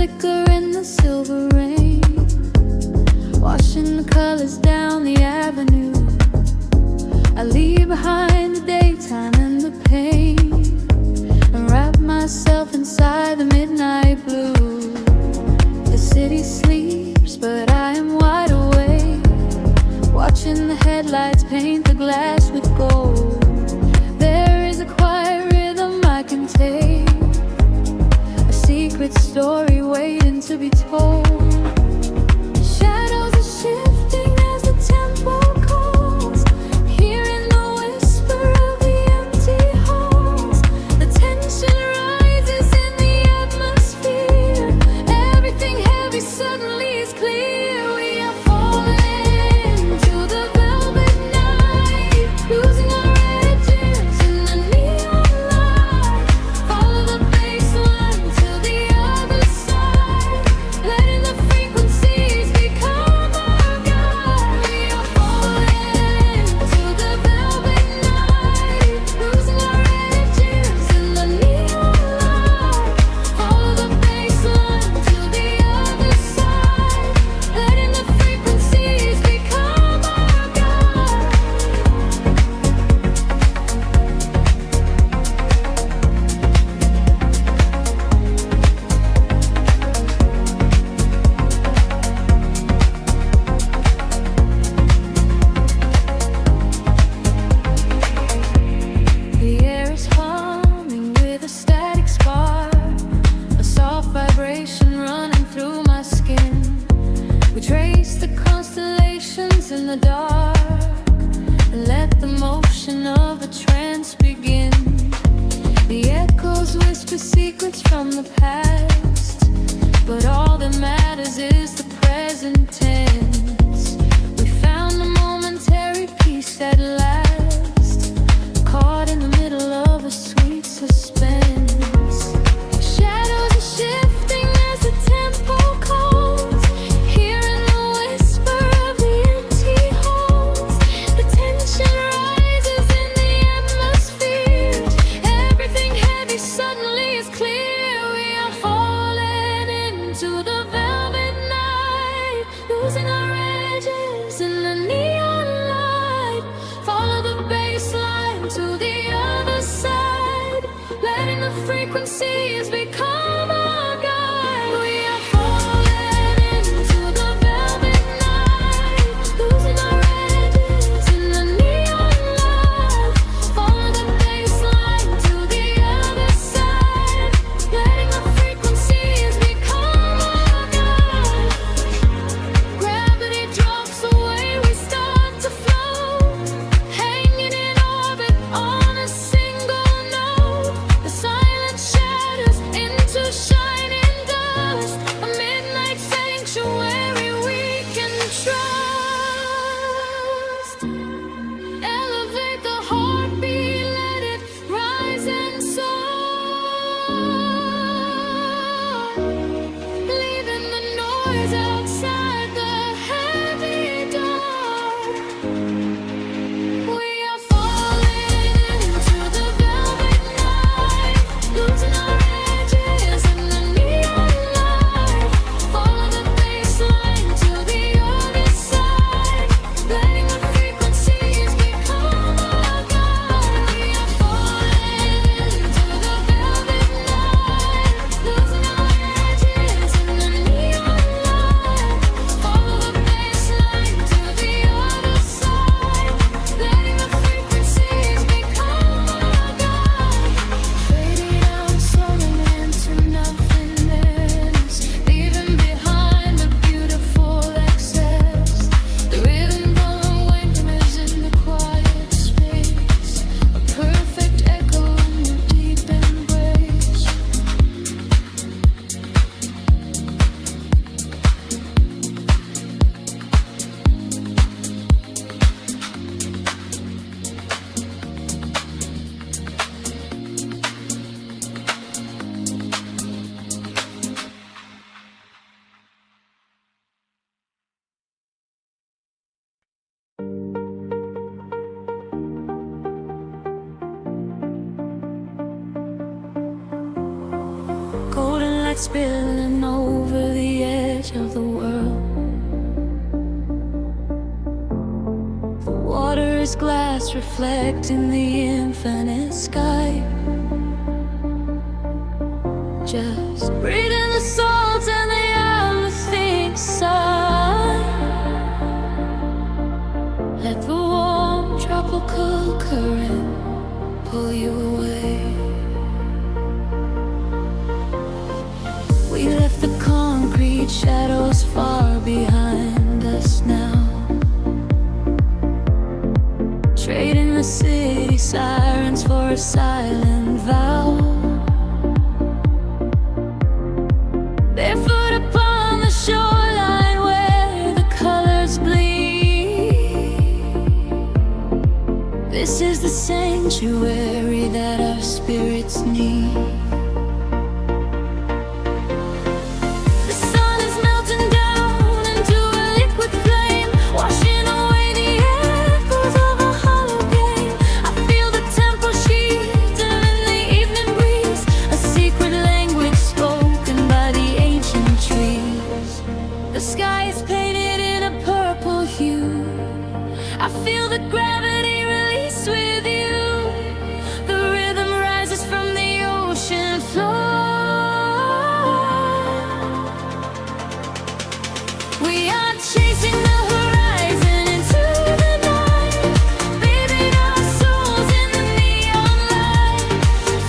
flicker in the silver rain, washing the colors down the avenue. I leave behind the daytime and the pain, and wrap myself inside the midnight blue. The city sleeps, but I am wide awake, watching the headlights paint the glass with gold. There is a quiet rhythm I can take, a secret story waiting to be told. Shadows are shifting as the tempo calls, hearing the whisper of the empty halls. The tension rises in the atmosphere, everything heavy suddenly is clear. We are falling to the velvet night, losing our edges in the neon light. Follow the bass line to the other side, letting the frequencies become our guide. We are falling to the velvet night, losing our edges in the neon light. Follow the bass line to the other side, letting the frequencies become our guide. The air is humming with a static spark, a soft vibration running through my skin. We trace the constellations in the dark, and let the motion of the trance begin. The echoes whisper secrets from the past, but all that matters is the present tense. We found a momentary peace at last, caught in the middle of a sweet suspense. Shadows are shifting as the tempo calls, hearing the whisper of the empty halls. The tension rises in the atmosphere, everything heavy suddenly is clear. We are falling into the velvet night, losing our edges in the neon light. Follow the bass line to the other side, letting the frequencies become our guide. We are falling into the velvet night, losing our edges in the neon light. Follow the bass line to the other side, letting the frequencies become our guide. Gravity drops away, we start to float, hanging in orbit on a single note. The silence shatters into light spilling over the edge of the world. The water is glass reflecting the infinite sky. Just breathe in the salt and the everything sigh. Let the warm tropical current pull you away. We left the concrete shadows far behind us now, trading the city sirens for a silent vow. Barefoot upon the shoreline where the colors bleed. This is the sanctuary that our spirits need. I feel the gravity release with you. The rhythm rises from the ocean floor. We are chasing the horizon into the night, bathing our souls in the neon light,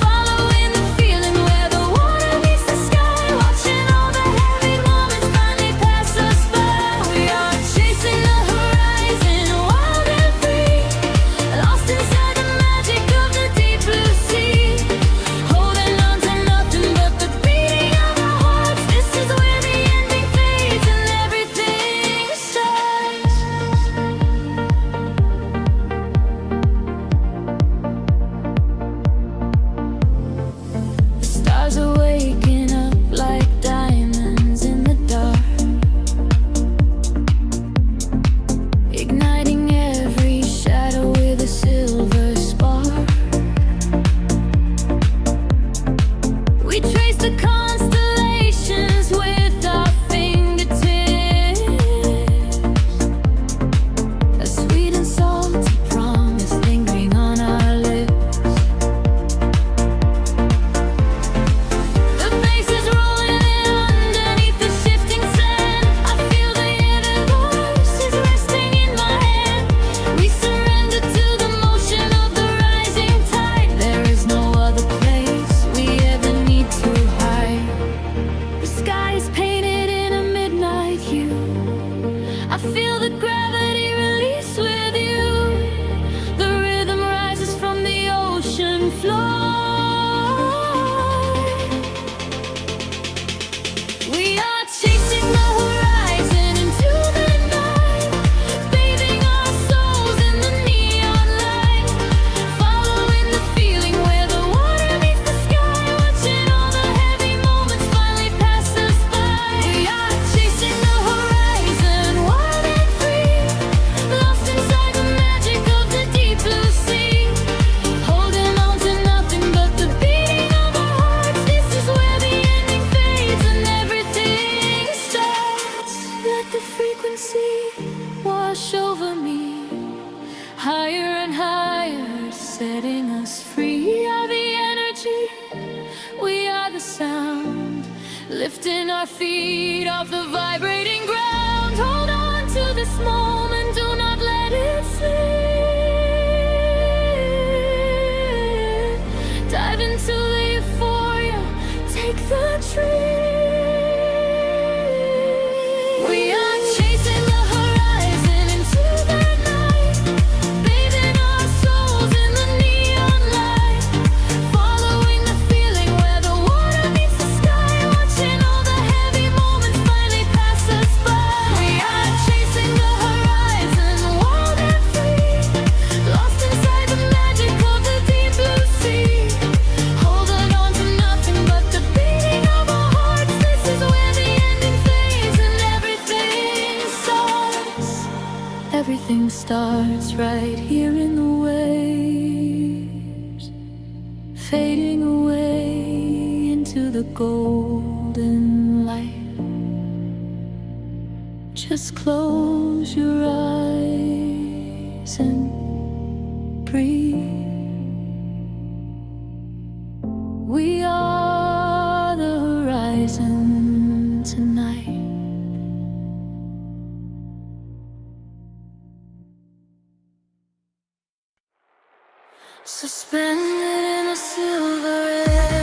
following the feeling where the water meets the sky, watching all the heavy moments finally pass us by. We are chasing the horizon, wild and free, lost inside the magic of the deep blue sea, holding on to nothing but the beating of our hearts. This is where the ending fades and everything starts. The stars are waking up like diamonds in the dark, igniting every shadow with a silver spark. We trace the constellations with our fingertips, a sweet and salty promise lingering on our lips. The bass is rolling in underneath the shifting sand. I feel the inner voices resting in my hand. We surrender to the motion of the rising tide. There is no other place we ever need to hide. The sky is painted in a midnight hue. I feel the gravity release with you. The rhythm rises from the ocean floor. We are chasing the horizon into the night, bathing our souls in the neon light, following the feeling where the water meets the sky, watching all the heavy moments finally pass us by. We are chasing the horizon, wild and free, lost inside the magic of the deep blue sea, holding on to nothing but the beating of our hearts. This is where the ending fades and everything starts. Let the frequency wash over me, higher and higher, setting us free. We are the energy, we are the sound, lifting our feet off the vibrating ground. Hold on to this moment, do not let it slip. Dive into the euphoria, take the trip. We are chasing the horizon into the night, bathing our souls in the neon light, following the feeling where the water meets the sky, watching all the heavy moments finally pass us by. We are chasing the horizon, wild and free, lost inside the magic of the deep blue sea, holding on to nothing but the beating of our hearts. This is where the ending fades and everything starts. Everything starts right here in the waves, fading away into the golden golden light. Just close your eyes and breathe. We are the horizon tonight. Suspended in a silver air,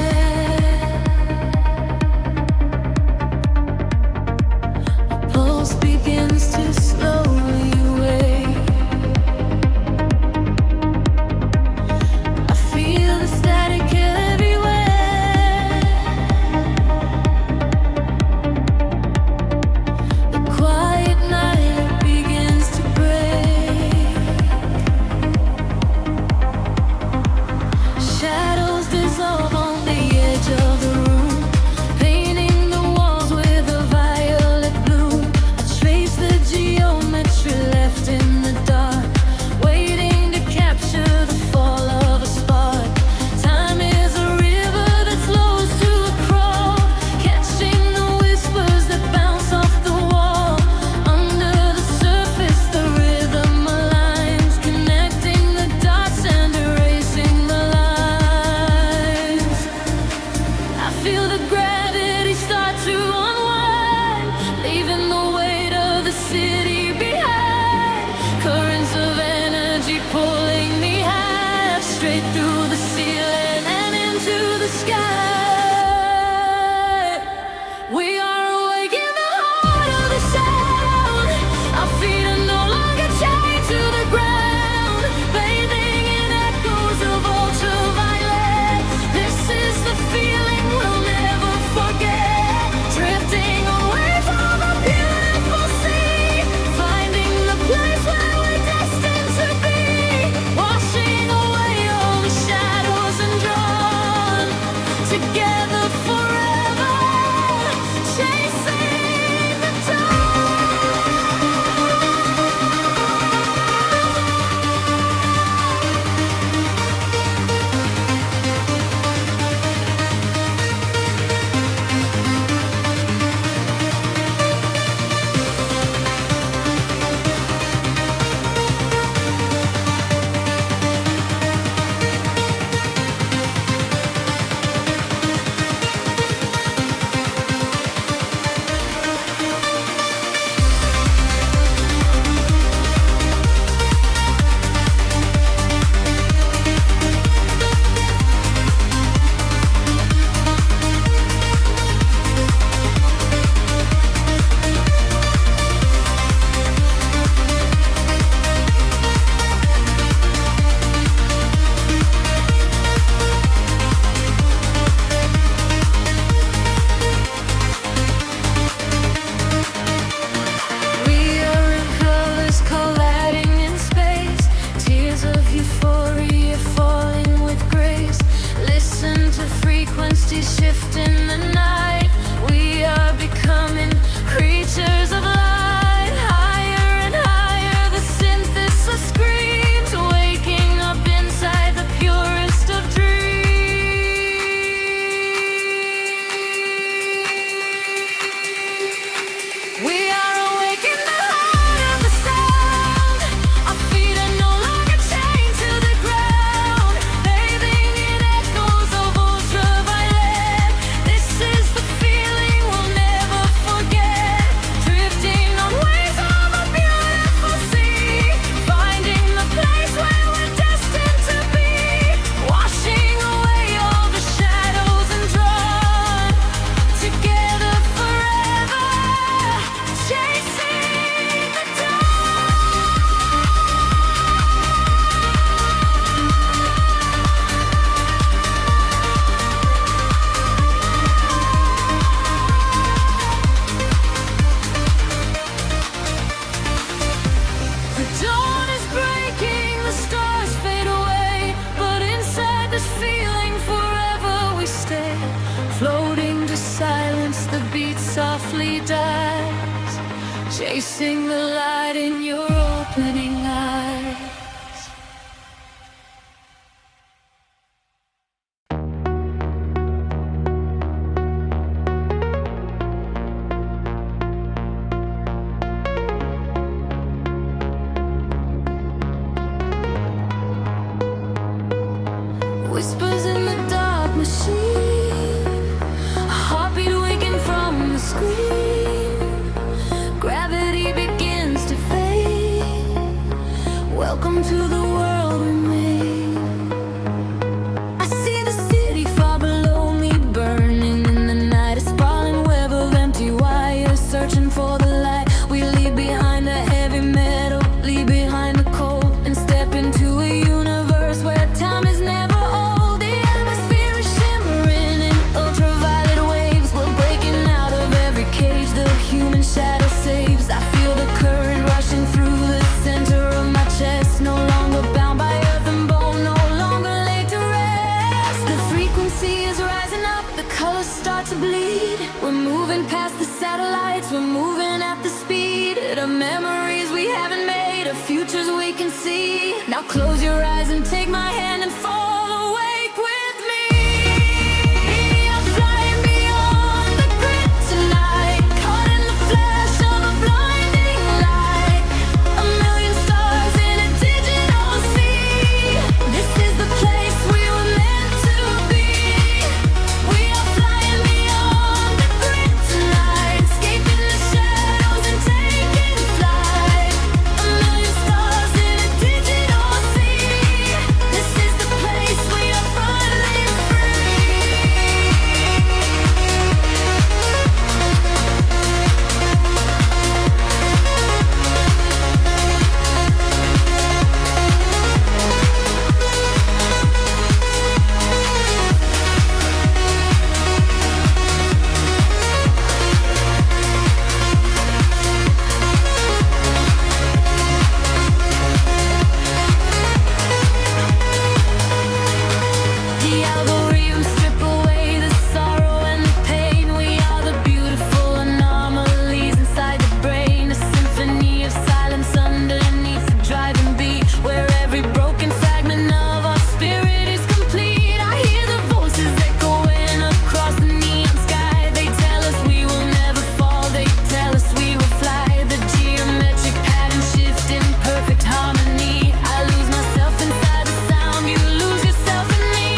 a pulse begins to slowly wake. I feel the static everywhere. The quiet night begins to break. Shadows dissolve on the edge of the room, painting the walls with a violet bloom. I trace the geometry left in the dark, waiting to capture the fall of a spark. Time is a river that flows to a crawl, catching the whispers that bounce off the wall. Under the surface, the rhythm aligns, connecting the dots and erasing the lines. I feel the gravity start to unwind, leaving the weight of the city behind. Currents of energy pulling me high, straight through the ceiling and into the sky. We are awake in the heart of the sound. Our feet are no longer chained to the ground, bathing in echoes of ultraviolet. This is the feeling we'll never forget. Drifting away from a beautiful sea, finding the place where we're destined to be. Washing away all the shadows and drawn together forever, chasing the We are in colors colliding in space, tears of euphoria falling with grace. Listen to frequencies shift in the night. We are becoming creatures of light. Higher and higher, the synthesis screams, waking up inside the purest of dreams. We are awake in the heart of the sound. Our feet are no longer chained to the ground, bathing in echoes of ultraviolet. This is the feeling we'll never forget. Drifting on waves of a beautiful sea, finding the place where we're destined to be. Washing away all the shadows and drawn together forever, chasing the dawn is breaking, the stars fade away, but inside this feeling forever we stay. Floating to silence, the beat softly dies, chasing the light in your opening eyes. machine, a heartbeat waking from the screen. Gravity begins to fade. Welcome to the world we made. I see the city far below me, burning in the night, a sprawling web of empty wires, searching for the light. We leave behind the heavy metal, leave behind the cold, and step into a universe where time is never old. The atmosphere is shimmering in ultraviolet waves. We're breaking out of every cage the human shadow saves. I feel the current rushing through the center of my chest. No longer bound by earth and bone, no longer laid to rest. The frequency is rising up, the colors start to bleed. We're moving past the satellites, we're moving at the speed of memories we haven't made, of futures we can see. Now close your eyes and take my hand and fall awake with me. I'm flying beyond the grid tonight, caught in the flash of a blinding light. A million stars in a digital sea. This is the place we were meant to be. We are flying beyond the grid tonight, escaping the shadows and taking flight. A million stars in a digital sea. This is the place we are finally free. The algorithms strip away the sorrow and the pain. We are the beautiful anomalies inside the brain, a symphony of silence underneath the driving beat, where every broken fragment of our spirit is complete. I hear the voices echoing across the neon sky. They tell us we will never fall, they tell us we will fly. The geometric pattern shift in perfect harmony. I lose myself inside the sound, you lose yourself in me.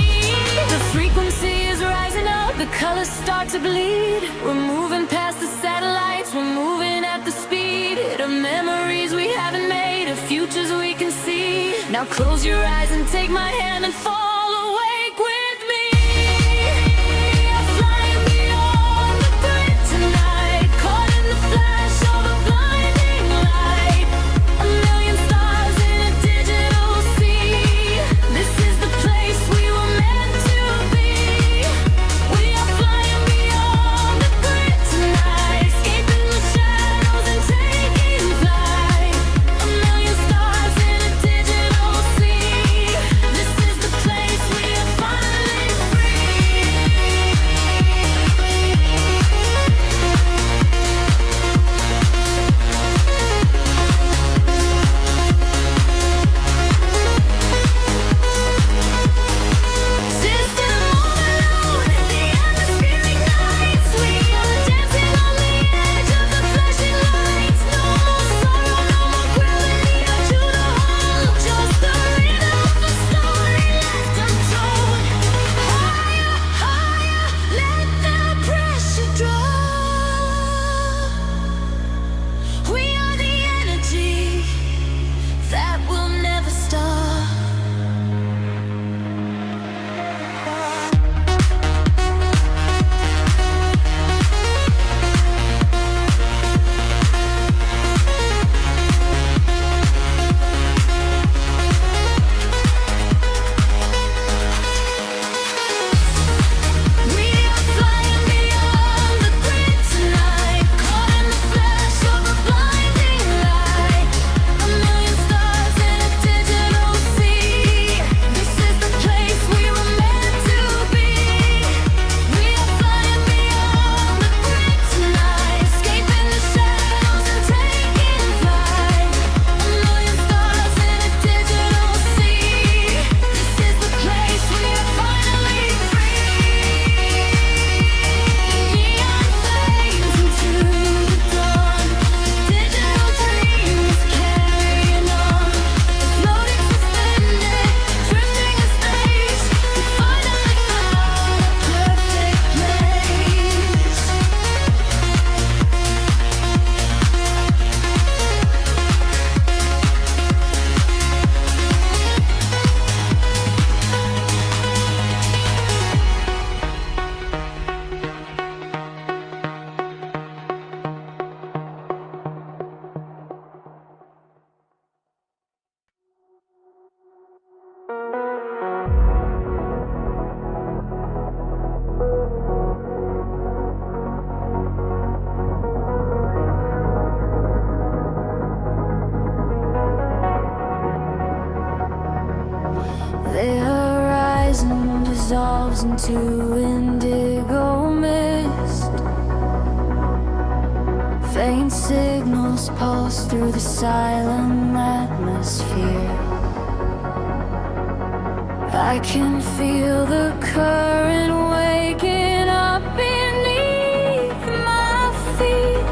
The frequency is rising up, the colors start to bleed. We're moving past the satellites, we're moving at the speed of memories we haven't made, of futures we can see. Now close your eyes and take my hand and fall awake with me. I'm flying beyond the grid tonight, caught in the flash of a blinding light. A million stars in a digital sea. This is the place we were meant to be. We are flying beyond the grid tonight, escaping the shadows and taking flight. A million stars in a digital sea. This is the place dissolves into indigo mist. Faint signals pulse through the silent atmosphere. I can feel the current waking up beneath my feet.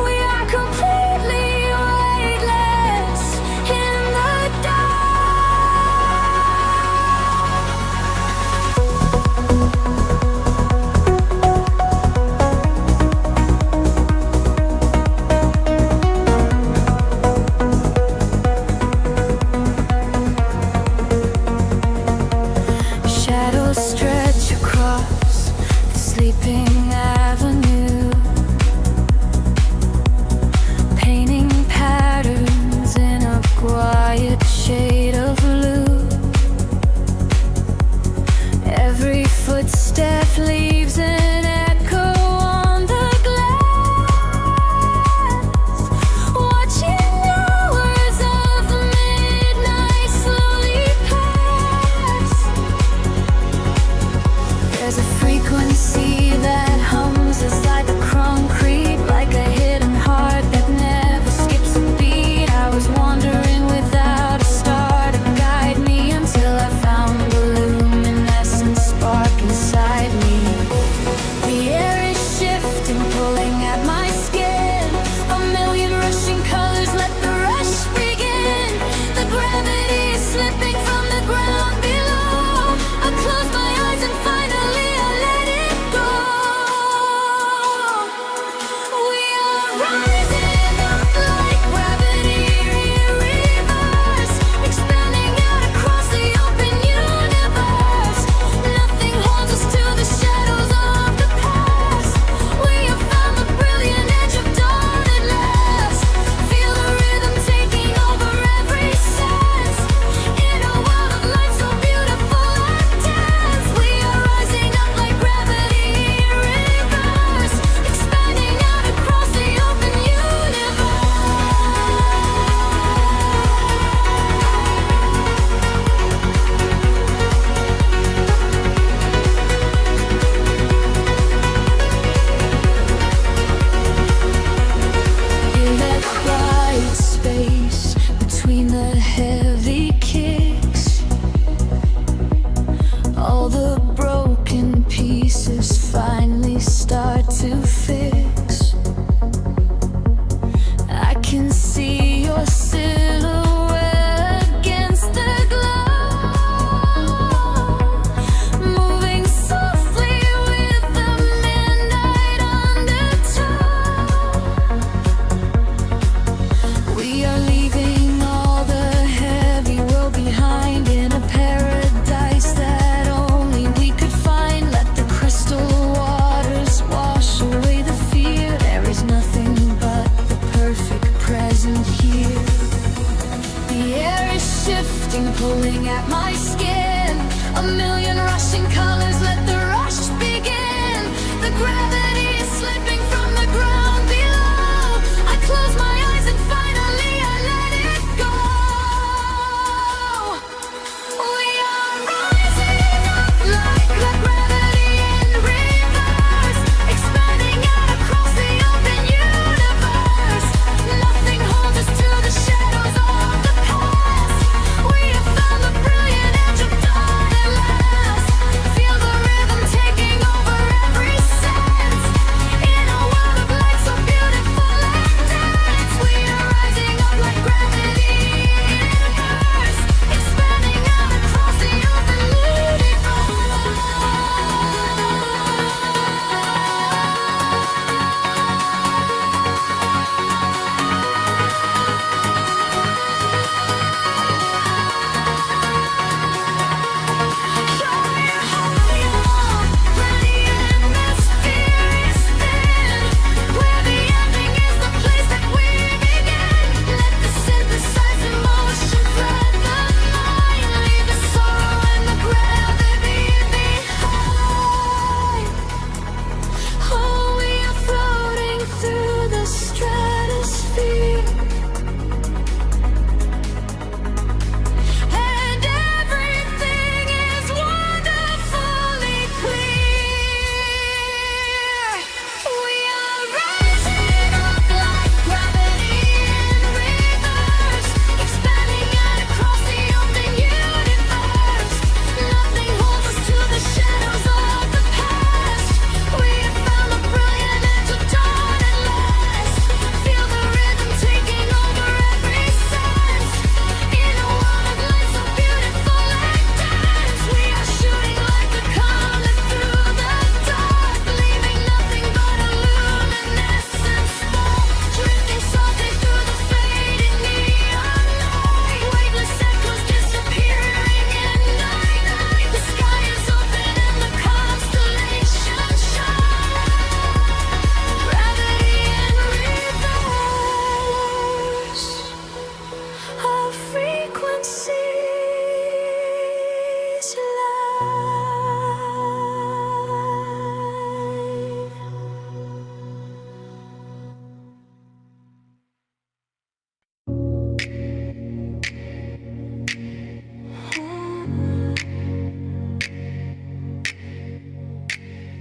We are completely weightless in the stretch across the sleeping avenue, painting patterns in a quiet shade of blue. Every footstep leaves an echo on the glass, watching hours of midnight slowly pass. There's a frequency that hums inside the concrete, like a hidden heart that never skips a beat. I was wandering without a star to guide me until I found the luminescent spark inside me. The air is shifting, pulling at my skin. A million rushing colors, let the rush begin. The gravity is slipping from the ground below. I close my eyes and finally I let it go.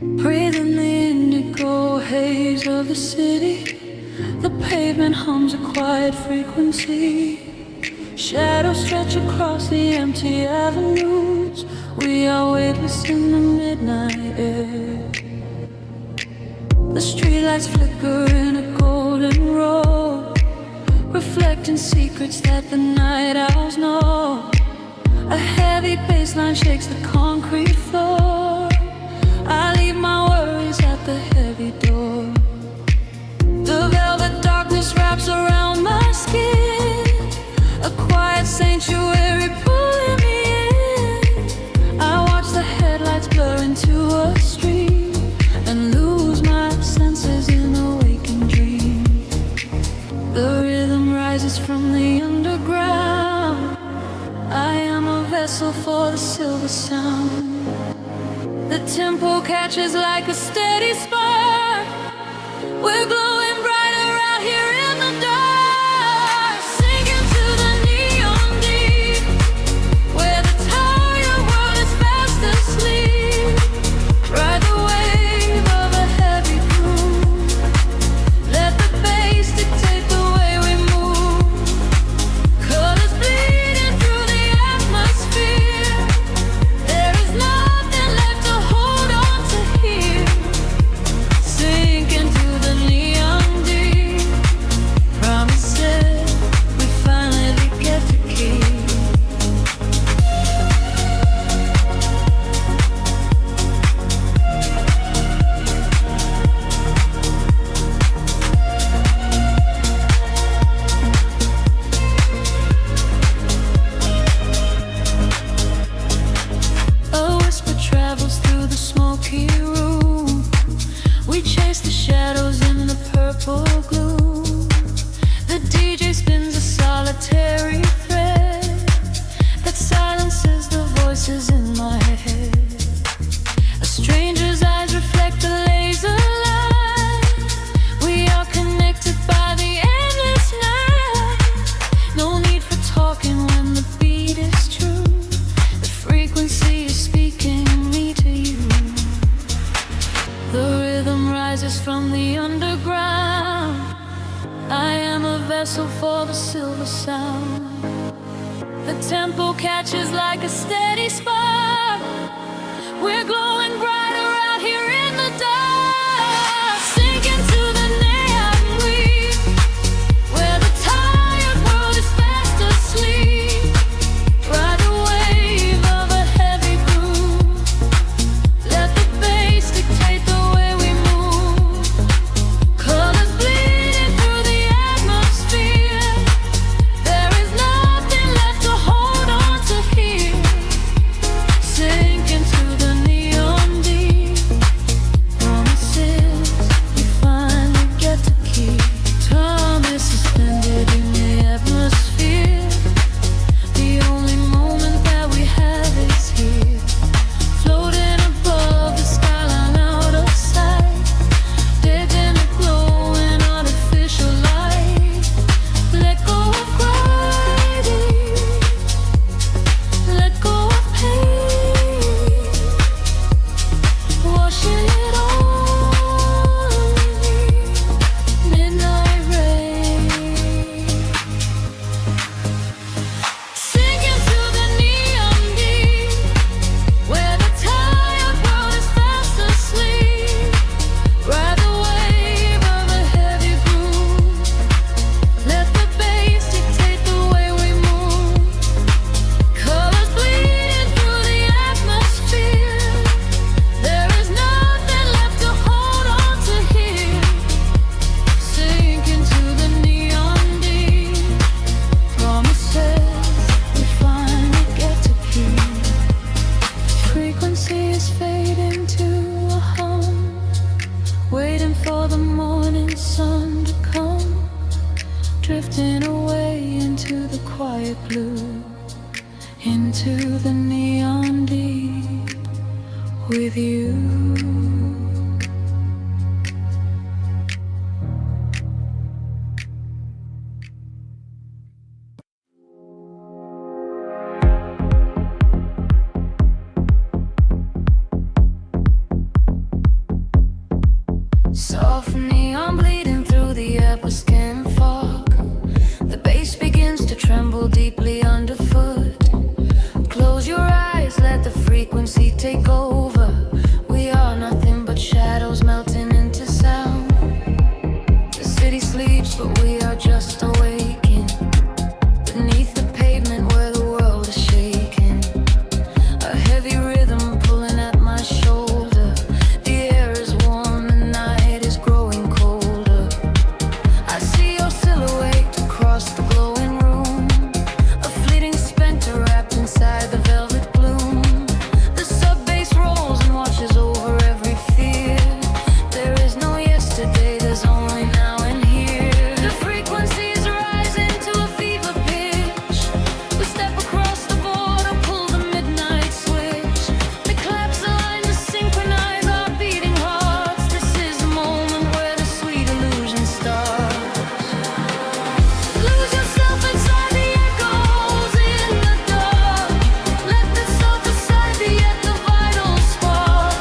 Breathing the indigo haze of the city. The pavement hums a quiet frequency. Shadows stretch across the empty avenues. We are weightless in the midnight air. The streetlights flicker in a golden row, reflecting secrets that the night owls know. A heavy bassline shakes the concrete floor. I leave my worries at the heavy door. The velvet darkness wraps around my skin, a quiet sanctuary pulling me in. I watch the headlights blur into a street and lose my senses in a waking dream. The rhythm rises from the underground. I am a vessel for the silver sound. The tempo catches like a steady spark. We're glowing brighter out here in the dark, sinking to the neon deep, where the tired world is fast asleep. Ride the wave of a heavy groove. Let the bass dictate the way we move. Colors bleeding through the atmosphere. There is nothing left to hold on to here. Sinking to the neon deep. Promises we finally get to keep. A whisper travels through the smoky room. We chase the shadows in the purple gloom. The DJ spins a solitary thread that silences the voices in my head. A stranger's eyes reflect the laser light. We are connected by the endless night. No need for talking when the beat is true. The frequency is speaking me to you. The rhythm rises from the underground. I am a vessel for the silver sound. The tempo catches like a steady spark. We're glowing brighter out here in the dark, sinking to the neon weave, where the tired world is fast asleep. Ride the wave of a heavy groove. Let the bass dictate the way we move. Colors bleeding through the atmosphere. There is nothing left to hold on to here. Sinking to the neon deep. Promises we finally get to keep. Time is suspended in the atmosphere. The only moment that we have is here. Floating above the skyline out of sight. Dead in a glowing artificial light. Let go of gravity. Let go of pain. Washing it all away. Midnight rain. Sinking to the neon deep, where the tired world is fast asleep. Ride the wave of a heavy groove. Let the bass dictate the way we move. Colors bleeding through the atmosphere. There is nothing left to hold on to here. Sinking to the neon deep. Promises we finally get to keep. Frequency is fading to a hum, waiting for the morning sun to come. Drifting away into the quiet blue, into the neon deep with you. Soft neon bleeding through the air with skin fog. The bass begins to tremble deeply underfoot. Close your eyes, let the frequency take over. We are nothing but shadows melting into sound. The city sleeps, but we are just awaking beneath the pavement where the world is shaking. A heavy rhythm pulling at my shoulder. The air is warm, the night is growing colder. I see your silhouette across the glowing room, a fleeting specter wrapped inside the velvet gloom. The sub-bass rolls and washes over every fear. There is no yesterday, there's only now and here. The frequencies rise into a fever pitch. We step across the border, pull the midnight switch. The claps align to synchronize our beating hearts. This is the moment where the sweet illusion starts. Lose yourself inside the echoes in the dark. Let the self aside be at the vital spark.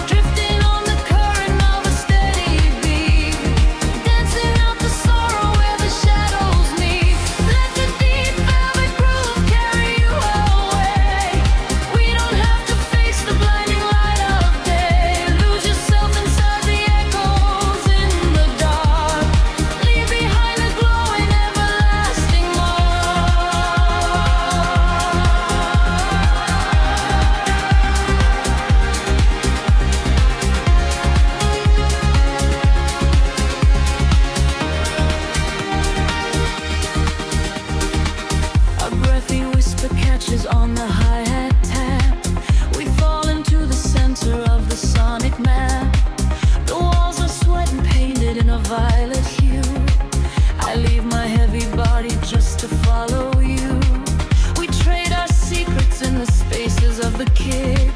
Drifting on the current of a steady beat. Dancing out the sorrow where the shadows meet. Let the deep velvet groove carry you away. We don't have to face the blinding light of day. Lose yourself inside the echoes in the dark. Leave behind the glowing everlasting A breathy whisper catches on the hi-hat tap. We fall into the center of the sonic map. The walls are sweat and painted in a violet hue. I leave my heavy body just to follow you. We trade our secrets in the spaces of the kick.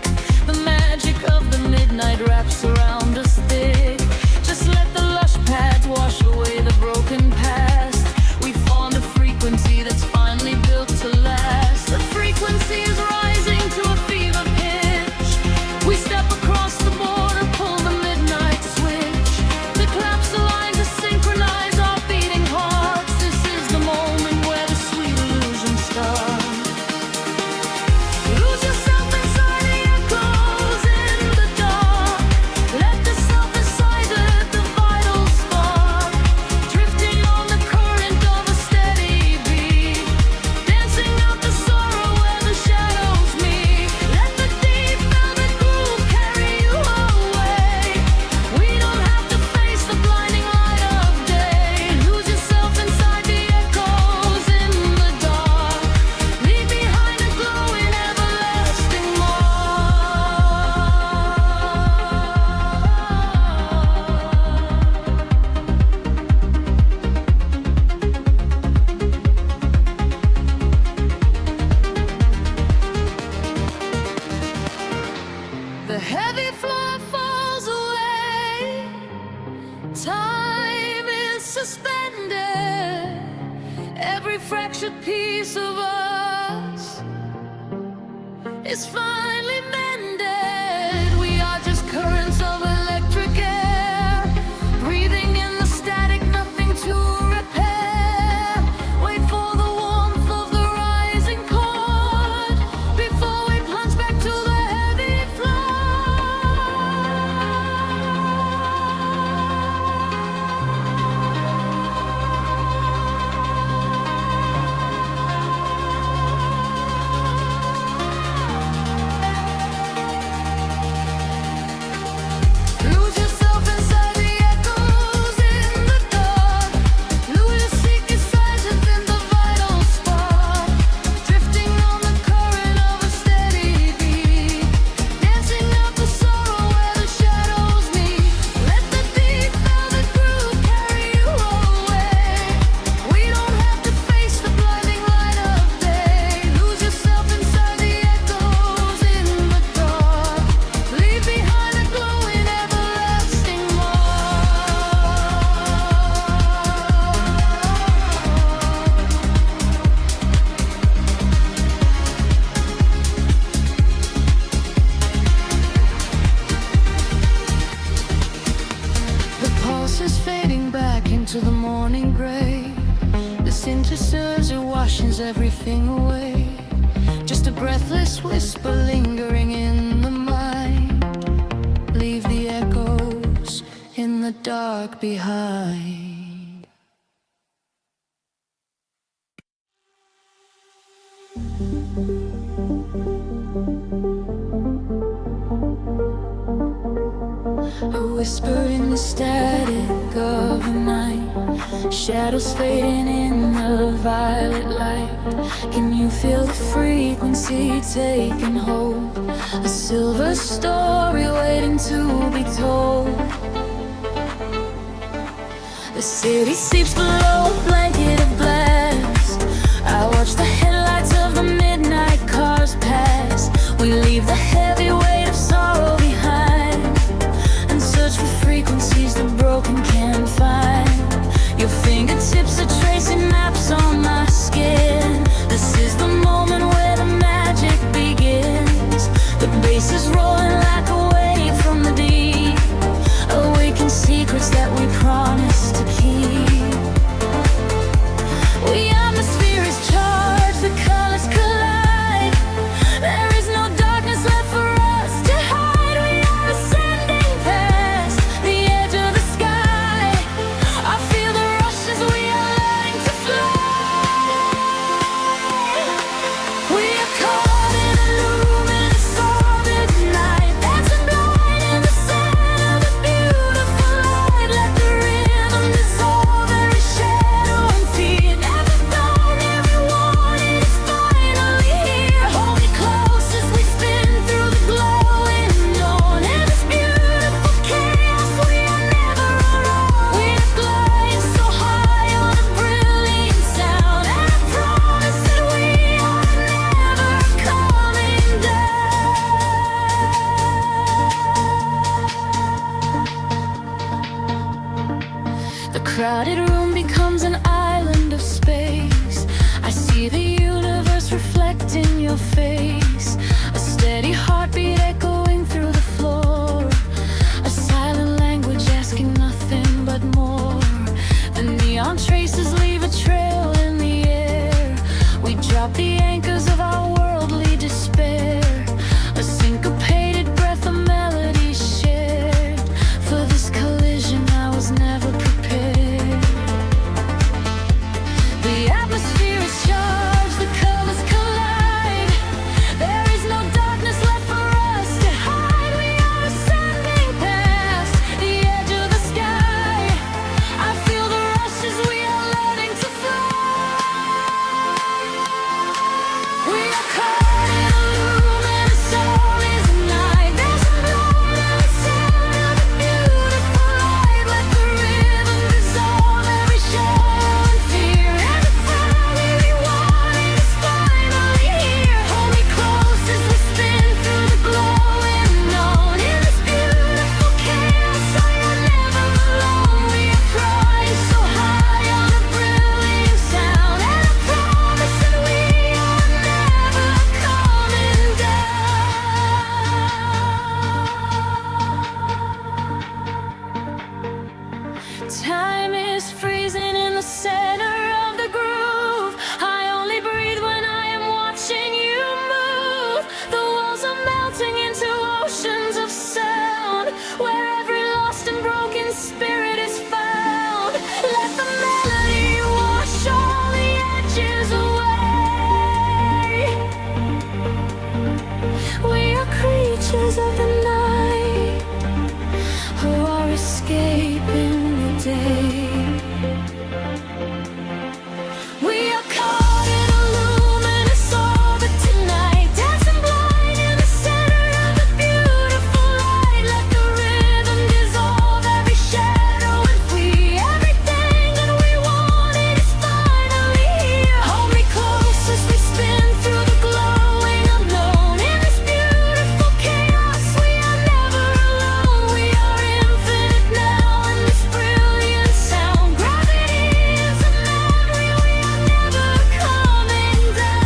The magic of the midnight wraps around us thick. Just let the lush pads wash away the broken past. We found a frequency that's finally built to last. The frequency is rising to a fever pitch. We step across the border, pull the midnight switch. The claps align to synchronize our beating hearts. This is the moment where the sweet illusion starts. Lose yourself inside the echoes in the dark. Let the self aside, let the vital spark. Drifting on the current of a steady beat. Dancing out the sorrow where the shadows meet. Let the deep velvet groove carry you away. We don't have to face the blinding light of day. Lose yourself inside the echoes in the dark. Leave behind a glowing everlasting mark. The heavy floor falls away. Time is suspended. Every fractured piece of us is finally mended. We are just currents of electric air, breathing in the static, nothing to repair. Wait for the warmth of the rising chord before we plunge back to the heavy floor. notice as it washes everything away. Just a breathless whisper lingering in the mind. Leave the echoes in the dark behind. A whisper in the static of the night, shadows fading in the violet light. Can you feel the frequency taking hold? A silver story waiting to be told. The city sleeps below a blanket of glass. I watch the headlights of the midnight cars pass. We leave the heavy weight of sorrow behind and search for frequencies the broken can't find. Your fingertips are tracing maps on my skin. This is the moment where the magic begins. The bass is rolling like a wave from the deep, awaken secrets that we promised to keep. The atmosphere is charged, the colors collide. There is no darkness left for us to hide. We are ascending past the edge of the sky. I feel the rush as we are learning to fly. We are caught in a luminous orbit tonight, dancing blind in the center of the beautiful light. Let the rhythm dissolve every shadow and fear. Never thought, never wanted, it's finally here. Hold me close as we spin through the glowing dawn. In this beautiful chaos, we are never alone. We are flying so high on a brilliant sound, and I promise that we are never coming down. The crowded room becomes an island of space. I see the universe reflecting your face. A steady heartbeat echoing through the floor. A silent language asking nothing but more. The neon traces leave a trail in the air. We drop the anchors of our worldly despair. A syncopated breath of melodies shared. For this collision I was never prepared. The atmosphere is charged, the colors collide. There is no darkness left for us to hide. We are ascending past the edge of the sky. I feel the rush as we are learning to fly. We are caught in a luminous orbit tonight, dancing blind in the center of the beautiful light. Let the rhythm dissolve every shadow and fear. Every time we wanted is finally here. Hold me close as we spin through the glowing dawn. In this beautiful chaos, I am never alone. We are flying so high on a brilliant sound, and I promise that we are never coming down. Time is freezing in the center of the groove. I only breathe when I am watching you move. The walls are melting into oceans of sound, where every lost and broken spirit is found. Let the melody wash all the edges away. We are creatures of the night who are escaping the day. We are caught in a luminous orbit tonight, dancing blind in the center of the beautiful light. Let the rhythm dissolve every shadow and flee. Everything that we wanted is finally here. Hold me close as we spin through the glowing unknown. In this beautiful chaos, we are never alone. We are infinite now in this brilliant sound. Gravity is a memory, we are never coming down.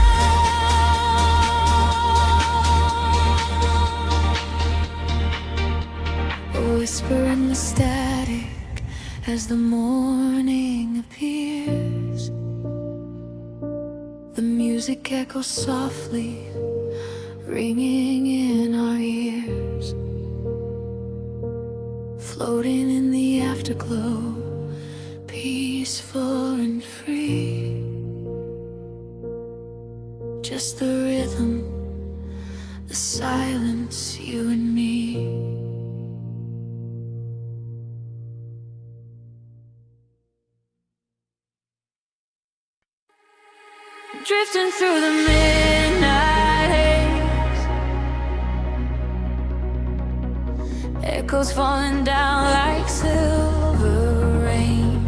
A whisper in the static as the morning appears. music echoes softly, ringing in our ears, floating in the afterglow, peaceful and free. Just the rhythm, the silence, you and me. Drifting through the midnight haze, echoes falling down like silver rain.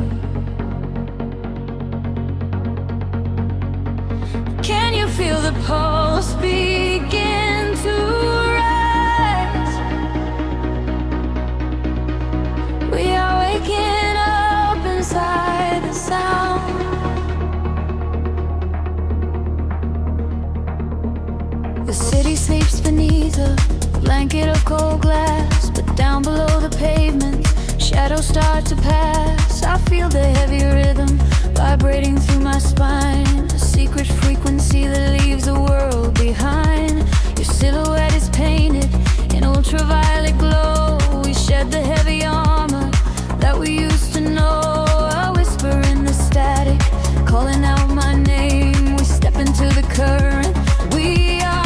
Can you feel the pulse begin to rise? We are waking up inside the sound. The city sleeps beneath a blanket of cold glass, but down below the pavement, shadows start to pass. I feel the heavy rhythm vibrating through my spine, a secret frequency that leaves the world behind. Your silhouette is painted in ultraviolet glow. We shed the heavy armor that we used to know. A whisper in the static, calling out my name. We step into the current. We are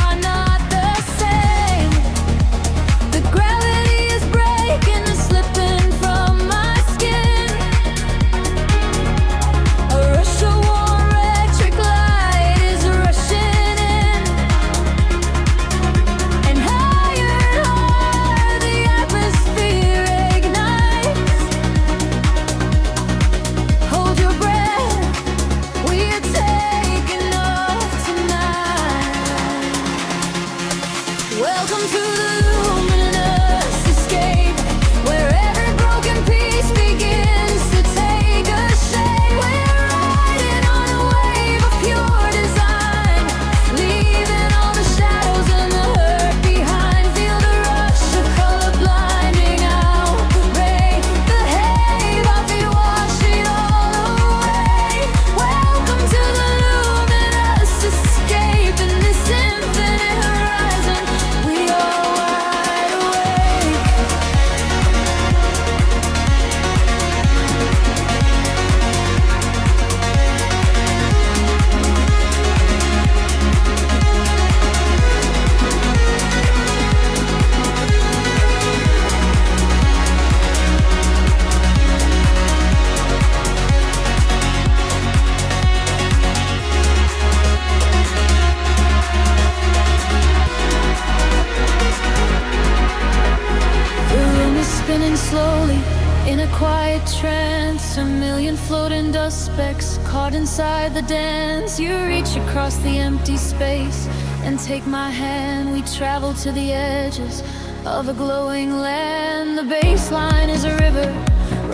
slowly in a quiet trance, a million floating dust specks caught inside the dance. You reach across the empty space and take my hand. We travel to the edges of a glowing land. The baseline is a river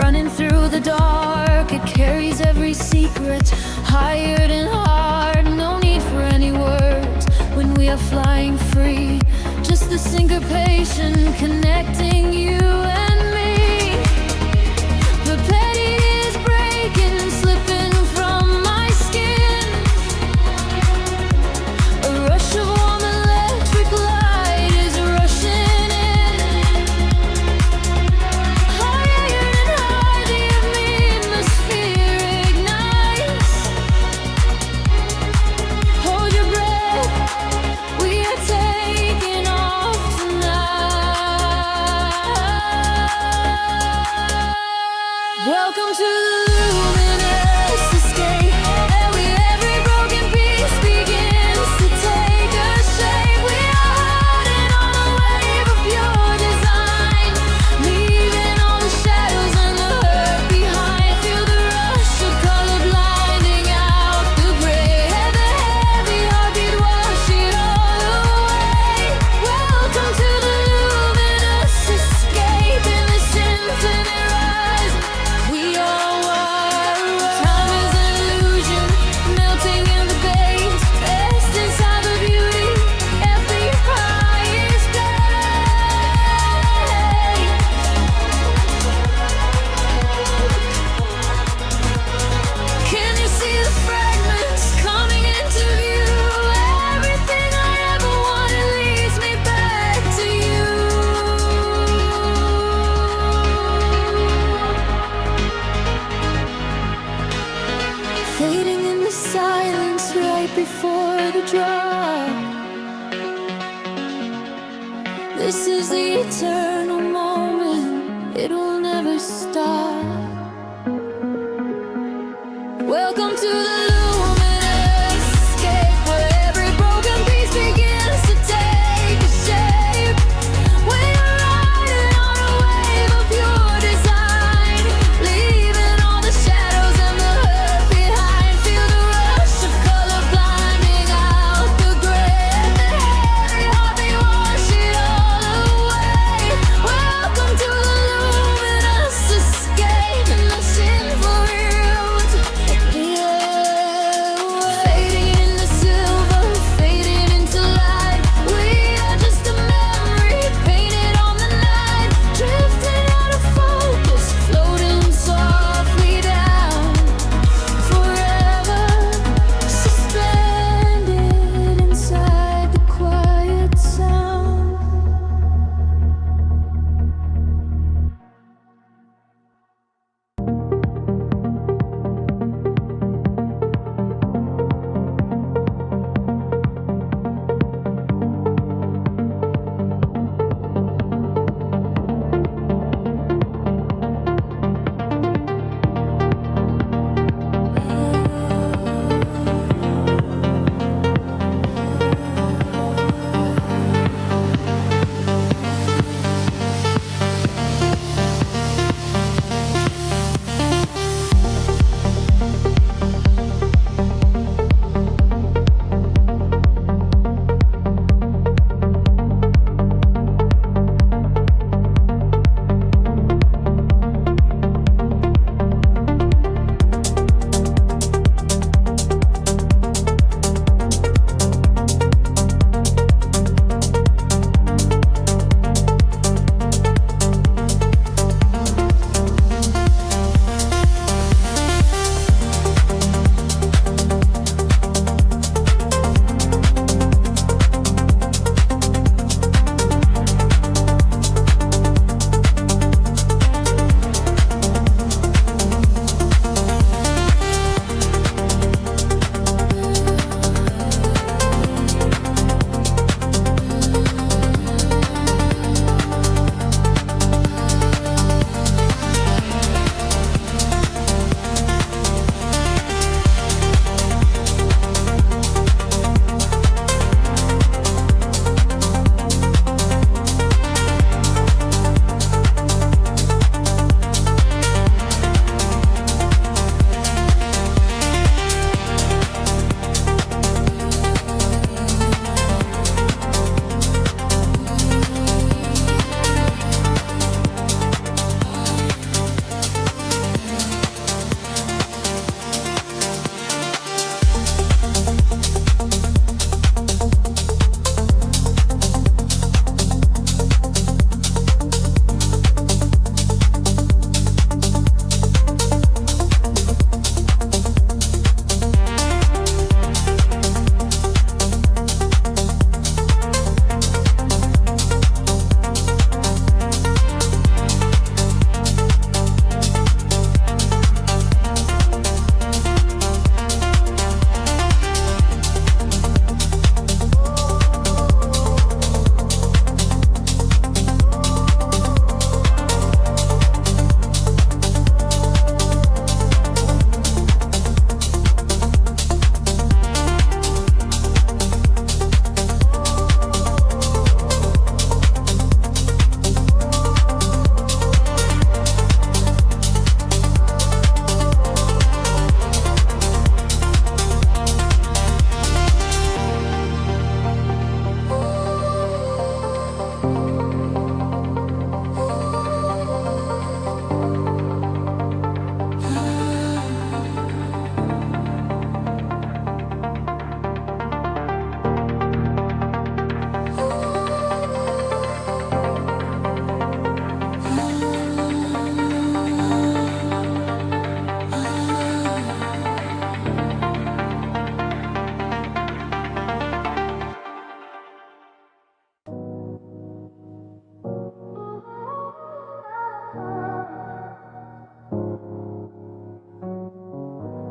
running through the dark. It carries every secret, hired and hard. No need for any words when we are flying free. Just the syncopation connecting you and me. The petty is breaking and slipping from my skin. A rush of warm electric light is rushing in. Higher and higher, the atmosphere ignites. Hold your breath, we are taking off tonight.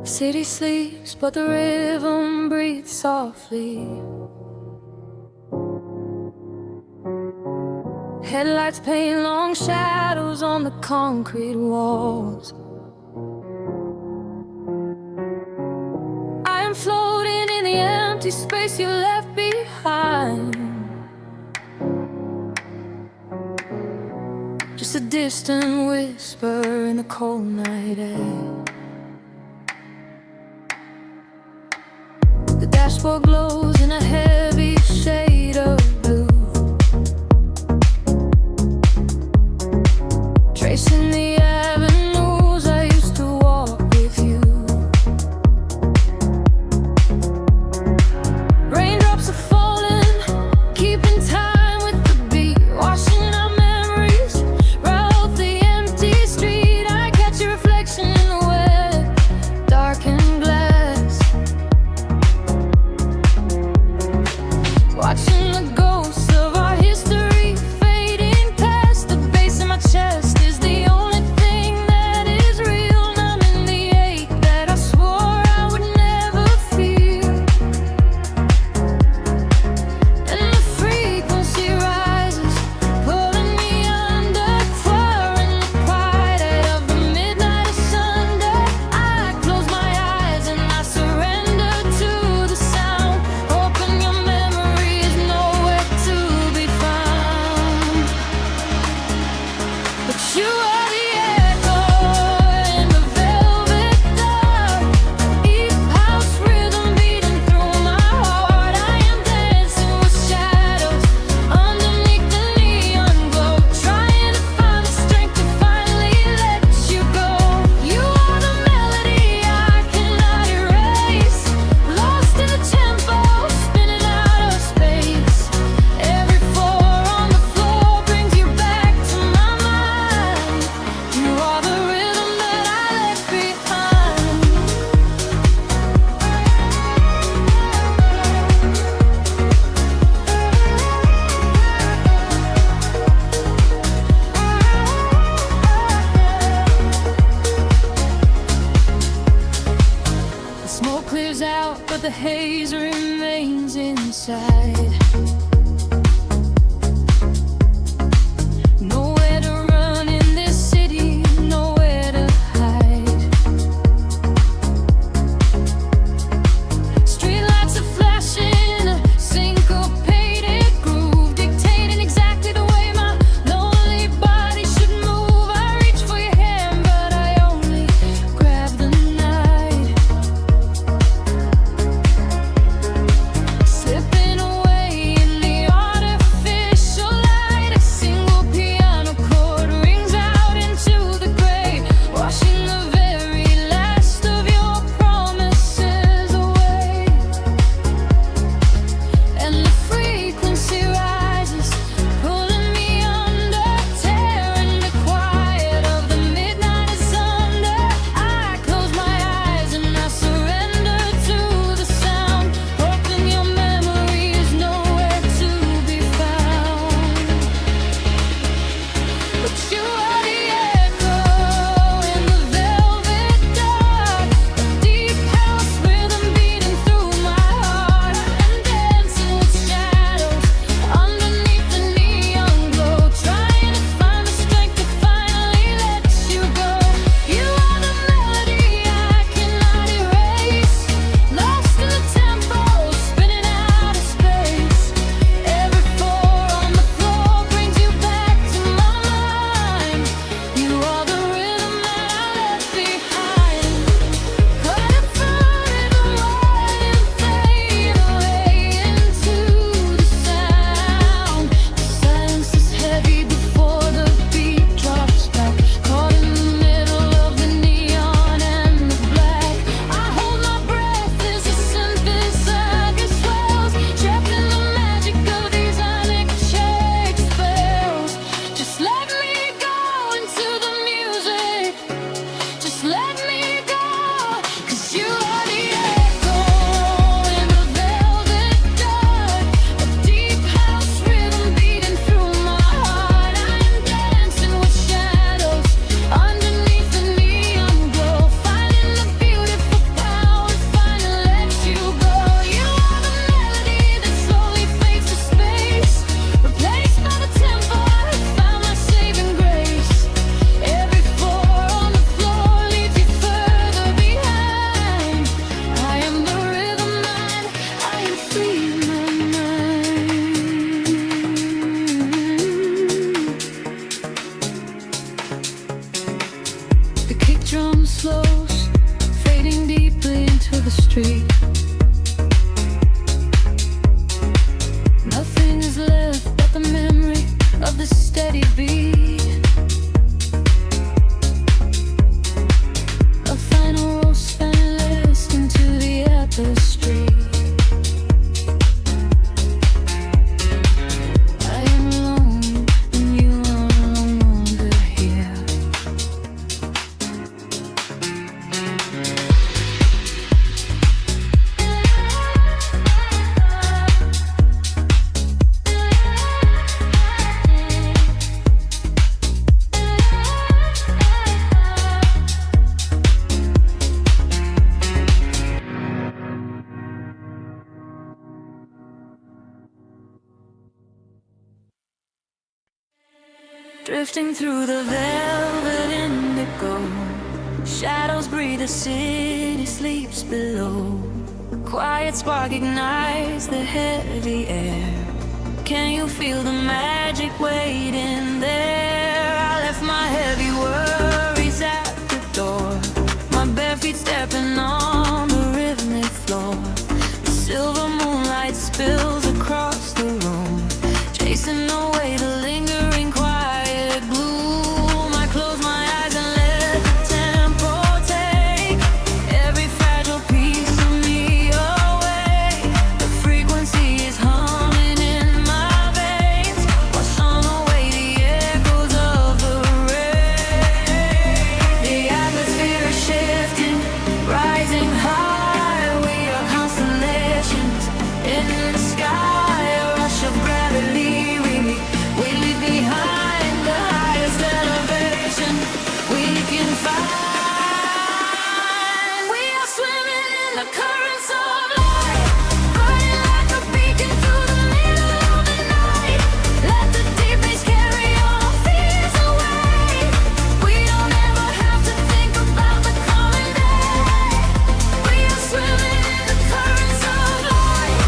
City sleeps, but the rhythm breathes softly. Headlights paint long shadows on the concrete walls. I am floating in the empty space you left behind. Just a distant whisper in the cold night air. The dashboard glows in a heavy shade of blue, tracing the avenues I used to walk with you. Raindrops are falling, keeping time with the beat, washing our memories right off the empty street. I catch your reflection in the wet, darkened glass, watching the ghosts of our history fading past. The bass in my chest is the only thing that is real, numbing the ache that I swore I would never feel. And the frequency rises, pulling me under, pouring the pride out of the midnight of Sunday. I close my eyes and I surrender to the sound, hoping your memory is nowhere to be found. But you are the echo in the velvet dark, deep house rhythm beating through my heart. I am dancing with shadows underneath the neon glow, trying to find the strength to finally let you go. You are the melody I cannot erase, lost in the tempo, spinning out of space. Every four on the floor brings you back to my mind. You are the rhythm that I left behind. The smoke clears out, but the haze remains inside. Nowhere to run in this city, nowhere to hide. Streetlights are flashing, a syncopated groove, dictating exactly the way my lonely body should move. I reach for your hand, but I only grab the night, slipping away The kick drum slows, fading deeply into the street. Nothing is left but the memory of the steady beat. A final roast finalist into the tapestry. I am alone and you are no longer here. Drifting through the velvet indigo, shadows breathe, the city sleeps below. A quiet spark ignites the heavy air. Can you feel the magic waiting there? I left my heavy worries at the door, my bare feet stepping on the rhythmic floor. The silver moonlight spills across the room, chasing away the lingering quiet gloom. I close my eyes and let the tempo take every fragile piece of me away. The frequency is humming in my veins, washing away the echoes of the rain. The atmosphere is shifting, rising high. We are constellations in the sky, a rush of gravity. We leave behind the highest elevation we can find. We are swimming in the currents of light, burning like a beacon through the middle of the night. Let the deep bass carry all fears away. We don't ever have to think about the coming day. We are swimming in the currents of light.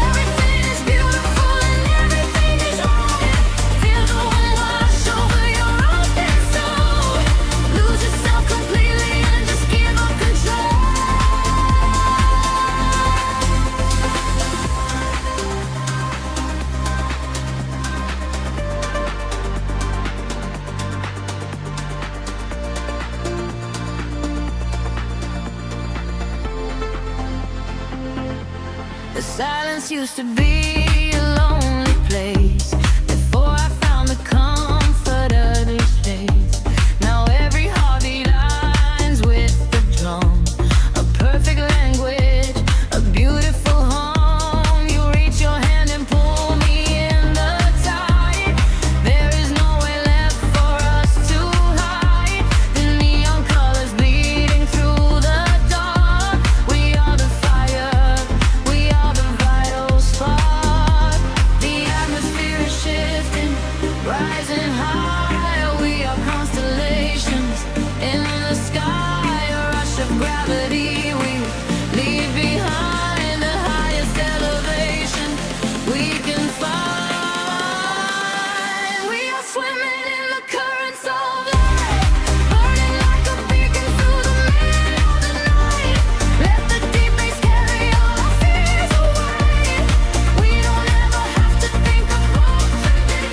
Everything is beautiful and everything is right. Feel the wind wash over your open soul. Lose yourself completely and just give up control. The silence used to be a lonely place before I found the comfort of this place. Now every heartbeat aligns with the drum, a perfect language, a beautiful home. You reach your hand and pull me in the tide. There is nowhere left for us to hide. The neon colors bleeding through the dark. We are the fire, we are the vital spark. The atmosphere is shifting, rising high. We are constellations in the sky, a rush of gravity. We leave behind the highest elevation we can find. We are swimming in the currents of light, burning like a beacon through the middle of the night. Let the deep bass carry all our fears away. We don't ever have to think about the day.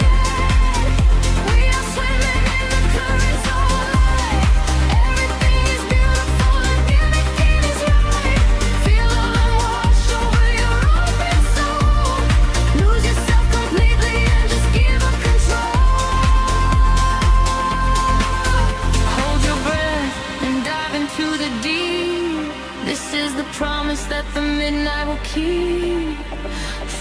We are swimming in the currents of light. Everything is beautiful and everything is right. Feel the wind wash over your open soul. Lose yourself completely and just give up control. Hold your breath and dive into the deep. This is the promise that the midnight will keep.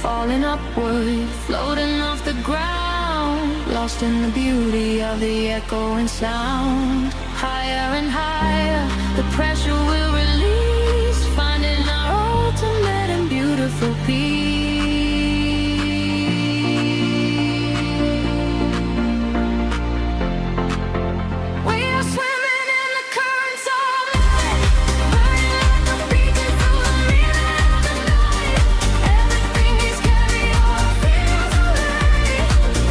Falling upward, floating off the ground, lost in the beauty of the echoing sound. Higher and higher, the pressure will release, finding our ultimate and beautiful peace. We are swimming in the currents of light, burning like a beacon through the middle of the night. Everything is carry all our fears away.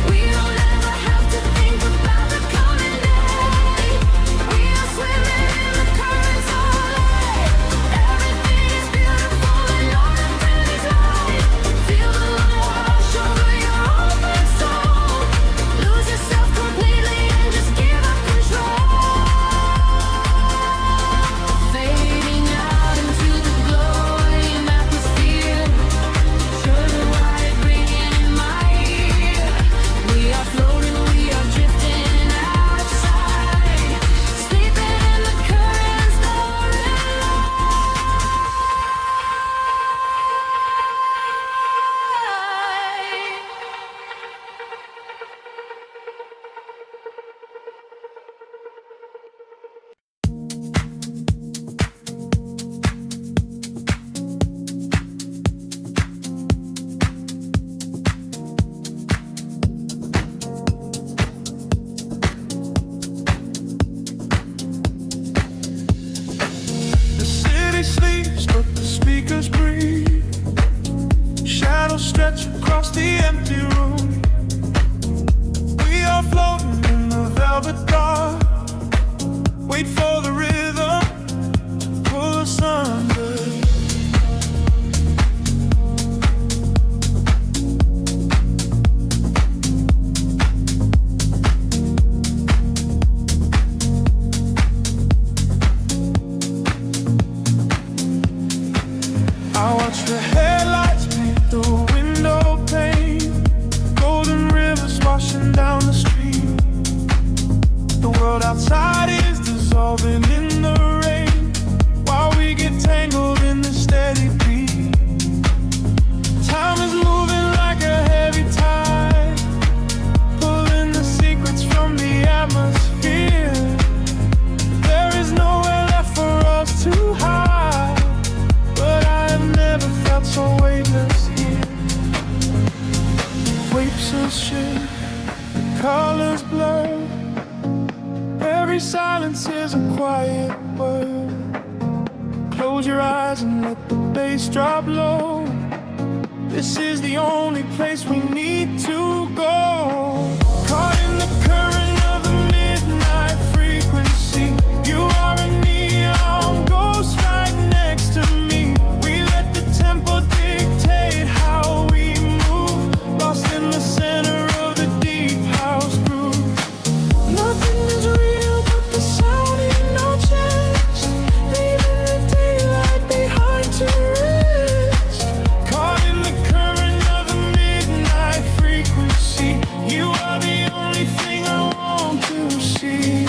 We don't ever have to think about the coming day. We are swimming The headlights paint the window pane, golden rivers washing down the street. The world outside is dissolving in the rain, while we get tangled in the steady beat. Time is moving like a heavy tide, pulling the secrets from the atmosphere. There is nowhere left for us to hide, but I have never felt so weightless here. Waves of shade, colors blur, every silence is a quiet word. Close your eyes and let the bass drop low. This is the only place we need to go. Caught in the current of the midnight frequency. You are a neon ghost right next to me. We let the tempo dictate how we move, lost in the center of the deep house groove. Nothing is real but the sound in our chest, leaving the daylight behind to rest. Caught in the current of the midnight frequency. You are the only thing I want to see.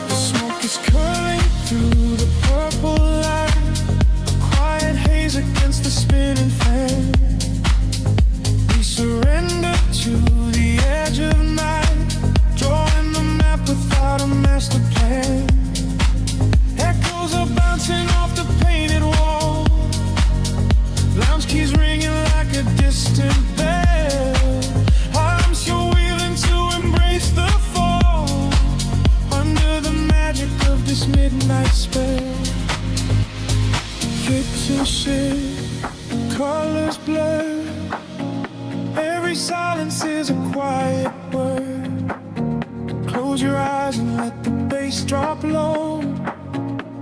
The smoke is curling through the purple light, a quiet haze against the spinning fan. We surrender to the edge of night, drawing the map without a master plan. Echoes are bouncing off the painted wall, lounge keys ringing like a distant bell. I'm still willing to embrace the fall, under the magic of this midnight spell. Picture shift, colors blur, every silence is a quiet word. Close your eyes and let the bass drop low.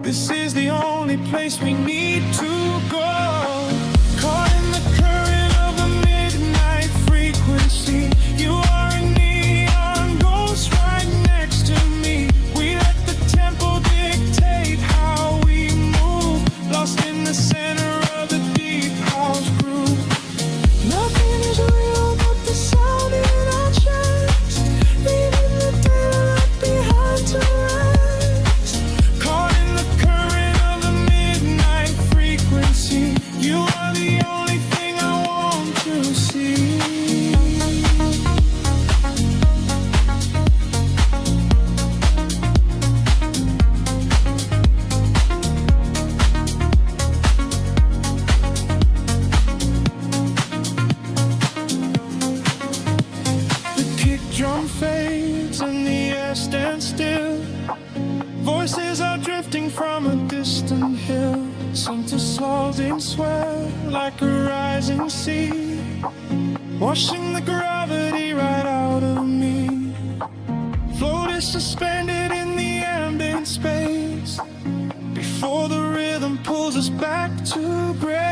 This is the only place we need to go. Caught in the current of the midnight frequency. You are a neon ghost right next to me. We let the tempo dictate how we move, lost in the center of the deep house groove. Nothing is real but the sound in our chest, leaving the daylight behind to rest. Caught in the current of the midnight frequency. You are the only thing I want to see. The kick drum fades and the air stands still. Voices are drifting from a distant hill, some dissolving sweat like a rising sea, washing the gravity right out of me. Float is suspended in the ambient space, before the rhythm pulls us back to grace.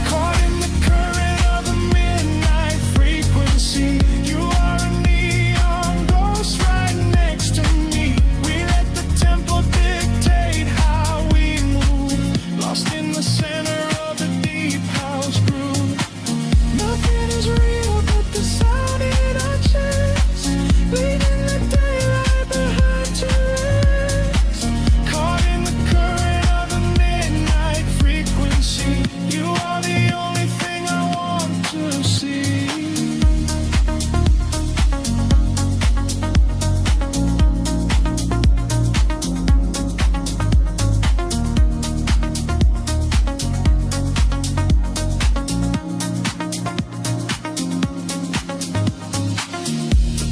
Caught in the current of the midnight frequency. You are a neon ghost right next to me. We let the tempo dictate how we move, lost in the center of the deep house groove. Nothing is real but the sound in our chest, leaving the daylight behind to rest. Caught in the current of the midnight frequency. You are the only thing I want to see.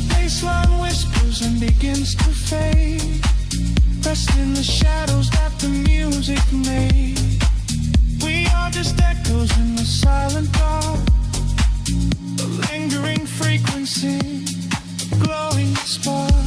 Baseline whispers and begins to fade, rest in the shadows that the music made. We are just echoes in the silent dark, a lingering frequency, a glowing spark.